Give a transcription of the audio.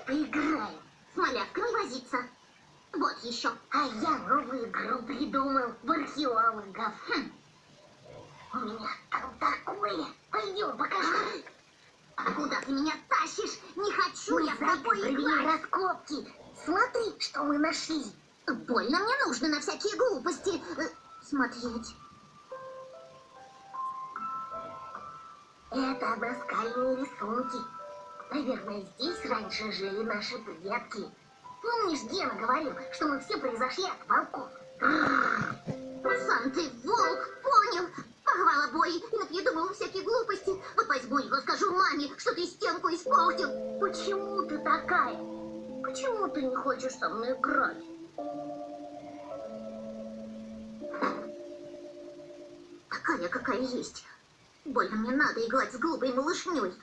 поиграем. С малявками возиться. Вот еще. А я новую игру придумал в археологов. У меня там такое. Пойдем, покажу. Куда ты меня тащишь? Не хочу я с Зайка, тобой провели играть. раскопки. Смотри, что мы нашли. Больно мне нужно на всякие глупости смотреть. Это наскальные рисунки. Наверное, здесь раньше жили наши предки. Помнишь, Гена говорил, что мы все произошли от волков? Сам ты волк, понял? Ах, бой, и напридумал всякие глупости. Вот возьму его, скажу маме, что ты стенку испортил. Почему ты такая? Почему ты не хочешь со мной играть? Такая, какая есть. Больно мне надо играть с глупой малышней.